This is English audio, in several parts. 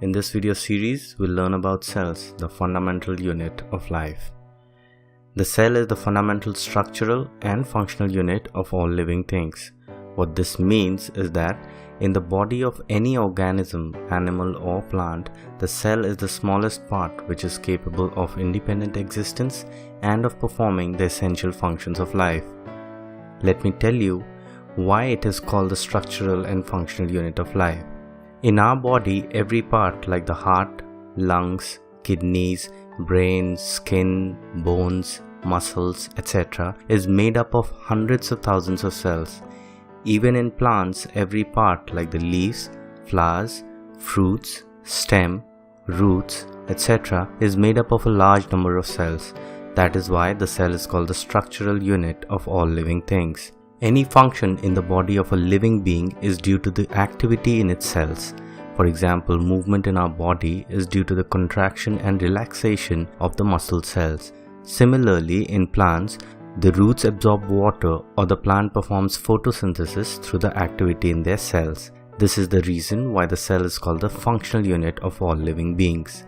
In this video series, we'll learn about cells, the fundamental unit of life. The cell is the fundamental structural and functional unit of all living things. What this means is that in the body of any organism, animal or plant, the cell is the smallest part which is capable of independent existence and of performing the essential functions of life. Let me tell you why it is called the structural and functional unit of life. In our body, every part like the heart, lungs, kidneys, brain, skin, bones, muscles, etc. is made up of hundreds of thousands of cells. Even in plants, every part like the leaves, flowers, fruits, stem, roots, etc. is made up of a large number of cells. That is why the cell is called the structural unit of all living things. Any function in the body of a living being is due to the activity in its cells. For example, movement in our body is due to the contraction and relaxation of the muscle cells. Similarly, in plants, the roots absorb water or the plant performs photosynthesis through the activity in their cells. This is the reason why the cell is called the functional unit of all living beings.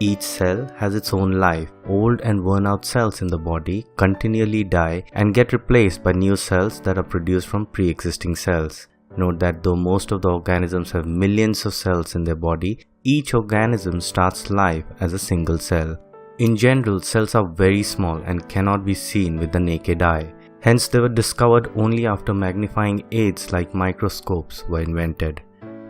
Each cell has its own life. Old and worn out cells in the body continually die and get replaced by new cells that are produced from pre-existing cells. Note that though most of the organisms have millions of cells in their body, each organism starts life as a single cell. In general, cells are very small and cannot be seen with the naked eye. Hence, they were discovered only after magnifying aids like microscopes were invented.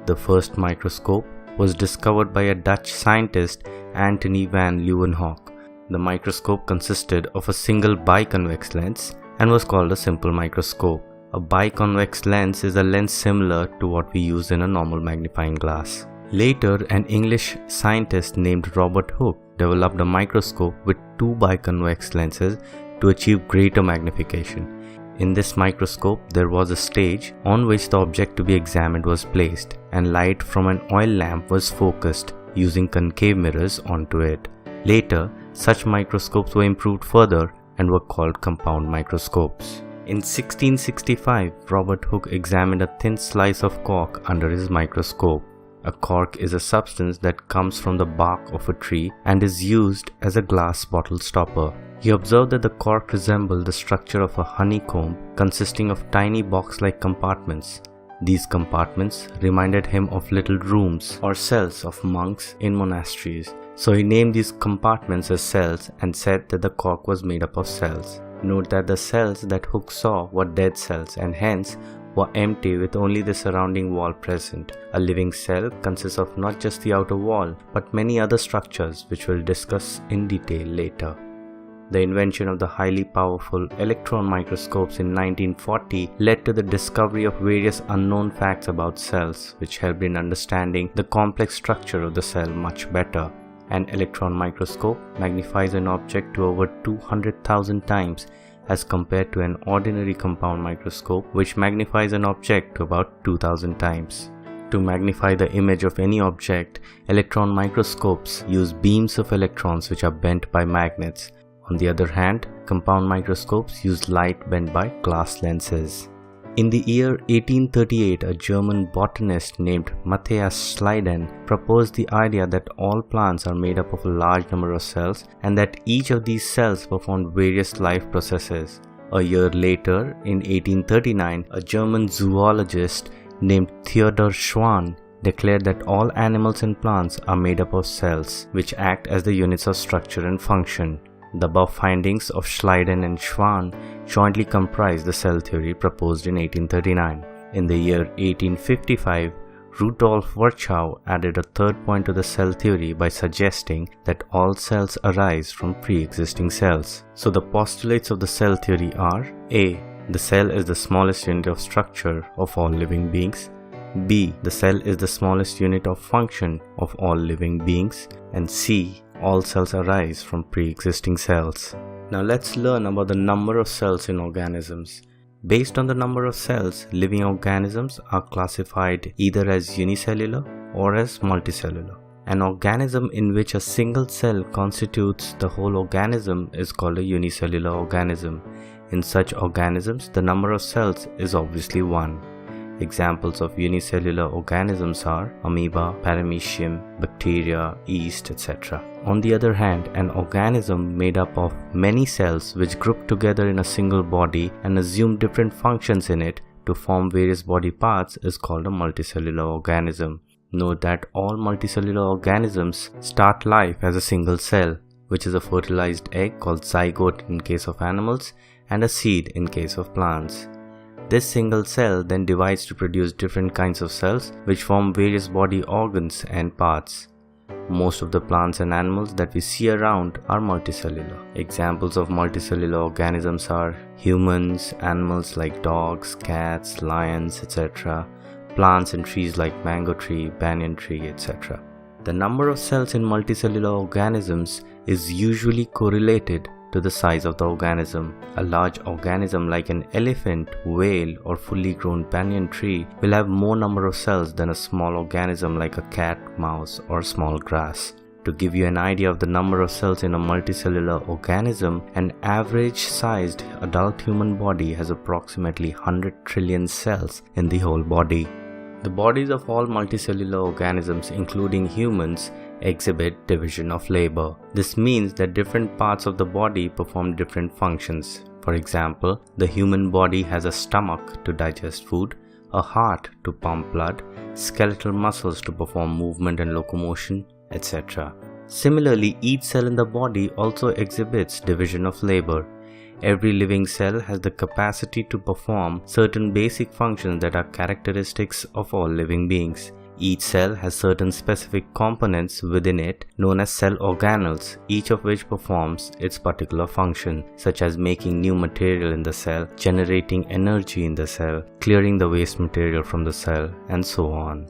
The first microscope was discovered by a Dutch scientist, Antony van Leeuwenhoek. The microscope consisted of a single biconvex lens and was called a simple microscope. A biconvex lens is a lens similar to what we use in a normal magnifying glass. Later, an English scientist named Robert Hooke developed a microscope with two biconvex lenses to achieve greater magnification. In this microscope, there was a stage on which the object to be examined was placed, and light from an oil lamp was focused using concave mirrors onto it. Later, such microscopes were improved further and were called compound microscopes. In 1665, Robert Hooke examined a thin slice of cork under his microscope. A cork is a substance that comes from the bark of a tree and is used as a glass bottle stopper. He observed that the cork resembled the structure of a honeycomb consisting of tiny box-like compartments. These compartments reminded him of little rooms or cells of monks in monasteries. So he named these compartments as cells and said that the cork was made up of cells. Note that the cells that Hooke saw were dead cells and hence were empty with only the surrounding wall present. A living cell consists of not just the outer wall but many other structures which we'll discuss in detail later. The invention of the highly powerful electron microscopes in 1940 led to the discovery of various unknown facts about cells which helped in understanding the complex structure of the cell much better. An electron microscope magnifies an object to over 200,000 times as compared to an ordinary compound microscope which magnifies an object to about 2000 times. To magnify the image of any object, electron microscopes use beams of electrons which are bent by magnets. On the other hand, compound microscopes use light bent by glass lenses. In the year 1838, a German botanist named Matthias Schleiden proposed the idea that all plants are made up of a large number of cells and that each of these cells performed various life processes. A year later, in 1839, a German zoologist named Theodor Schwann declared that all animals and plants are made up of cells, which act as the units of structure and function. The above findings of Schleiden and Schwann jointly comprise the cell theory proposed in 1839. In the year 1855, Rudolf Virchow added a third point to the cell theory by suggesting that all cells arise from pre-existing cells. So the postulates of the cell theory are: A. The cell is the smallest unit of structure of all living beings. B. The cell is the smallest unit of function of all living beings. And C. All cells arise from pre-existing cells. Now let's learn about the number of cells in organisms. Based on the number of cells, living organisms are classified either as unicellular or as multicellular. An organism in which a single cell constitutes the whole organism is called a unicellular organism. In such organisms, the number of cells is obviously 1. Examples of unicellular organisms are amoeba, paramecium, bacteria, yeast, etc. On the other hand, an organism made up of many cells which group together in a single body and assume different functions in it to form various body parts is called a multicellular organism. Note that all multicellular organisms start life as a single cell, which is a fertilized egg called zygote in case of animals and a seed in case of plants. This single cell then divides to produce different kinds of cells which form various body organs and parts. Most of the plants and animals that we see around are multicellular. Examples of multicellular organisms are humans, animals like dogs, cats, lions, etc., plants and trees like mango tree, banyan tree, etc. The number of cells in multicellular organisms is usually correlated to the size of the organism. A large organism like an elephant, whale, or fully grown banyan tree will have more number of cells than a small organism like a cat, mouse, or small grass. To give you an idea of the number of cells in a multicellular organism, an average-sized adult human body has approximately 100 trillion cells in the whole body. The bodies of all multicellular organisms, including humans, exhibit division of labor. This means that different parts of the body perform different functions. For example, the human body has a stomach to digest food, a heart to pump blood, skeletal muscles to perform movement and locomotion, etc. Similarly, each cell in the body also exhibits division of labor. Every living cell has the capacity to perform certain basic functions that are characteristics of all living beings. Each cell has certain specific components within it known as cell organelles, each of which performs its particular function, such as making new material in the cell, generating energy in the cell, clearing the waste material from the cell, and so on.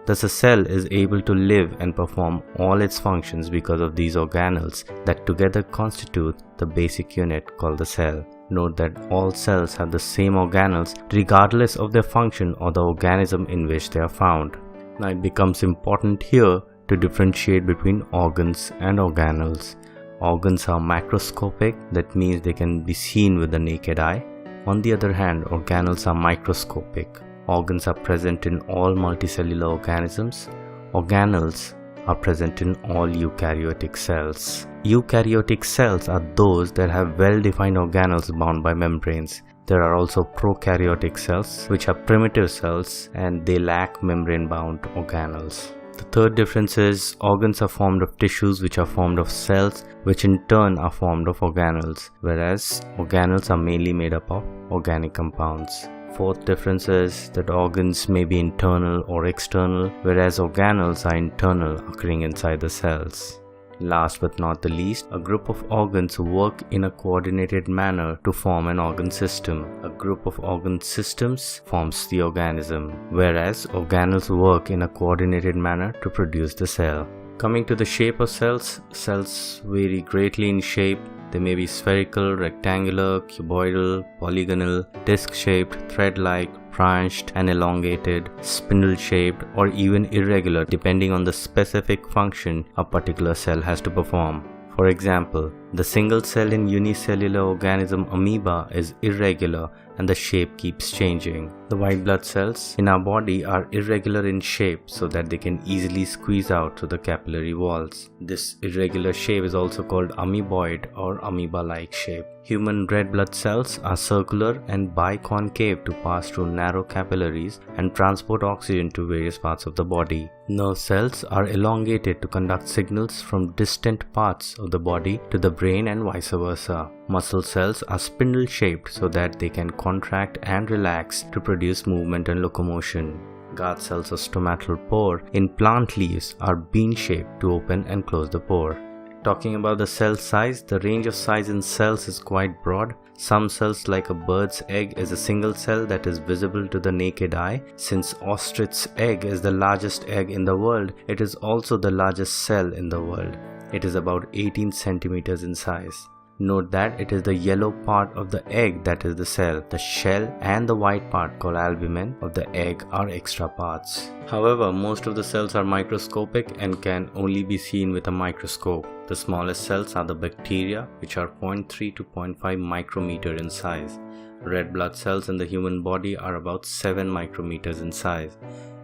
Thus, a cell is able to live and perform all its functions because of these organelles that together constitute the basic unit called the cell. Note that all cells have the same organelles regardless of their function or the organism in which they are found. Now, it becomes important here to differentiate between organs and organelles. Organs are macroscopic, that means they can be seen with the naked eye. On the other hand, organelles are microscopic. Organs are present in all multicellular organisms. Organelles are present in all eukaryotic cells. Eukaryotic cells are those that have well-defined organelles bound by membranes. There are also prokaryotic cells, which are primitive cells, and they lack membrane-bound organelles. The third difference is organs are formed of tissues which are formed of cells, which in turn are formed of organelles, whereas organelles are mainly made up of organic compounds. Fourth difference is that organs may be internal or external, whereas organelles are internal, occurring inside the cells. Last but not the least, a group of organs work in a coordinated manner to form an organ system. A group of organ systems forms the organism, whereas organelles work in a coordinated manner to produce the cell. Coming to the shape of cells, cells vary greatly in shape. They may be spherical, rectangular, cuboidal, polygonal, disc-shaped, thread-like, branched and elongated, spindle-shaped, or even irregular depending on the specific function a particular cell has to perform. For example, the single cell in unicellular organism amoeba is irregular and the shape keeps changing. The white blood cells in our body are irregular in shape so that they can easily squeeze out through the capillary walls. This irregular shape is also called amoeboid or amoeba-like shape. Human red blood cells are circular and biconcave to pass through narrow capillaries and transport oxygen to various parts of the body. Nerve cells are elongated to conduct signals from distant parts of the body to the brain and vice versa. Muscle cells are spindle-shaped so that they can contract and relax to produce movement and locomotion. Guard cells or stomatal pore in plant leaves are bean-shaped to open and close the pore. Talking about the cell size, the range of size in cells is quite broad. Some cells, like a bird's egg, is a single cell that is visible to the naked eye. Since ostrich's egg is the largest egg in the world, it is also the largest cell in the world. It is about 18 centimeters in size. Note that it is the yellow part of the egg that is the cell. The shell and the white part, called albumen, of the egg are extra parts. However, most of the cells are microscopic and can only be seen with a microscope. The smallest cells are the bacteria, which are 0.3 to 0.5 micrometer in size. Red blood cells in the human body are about 7 micrometers in size.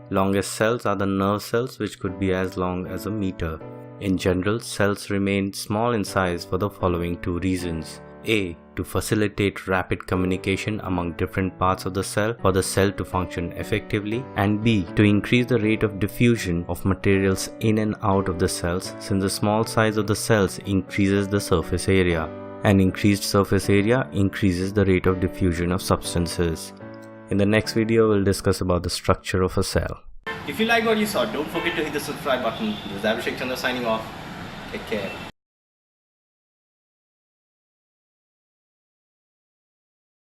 Longest cells are the nerve cells, which could be as long as a meter. In general, cells remain small in size for the following 2 reasons. A. To facilitate rapid communication among different parts of the cell for the cell to function effectively, and B. To increase the rate of diffusion of materials in and out of the cells, since the small size of the cells increases the surface area. An increased surface area increases the rate of diffusion of substances. In the next video, we'll discuss about the structure of a cell. If you like what you saw, don't forget to hit the subscribe button. This is Abbyshek Chandra signing off. Take care.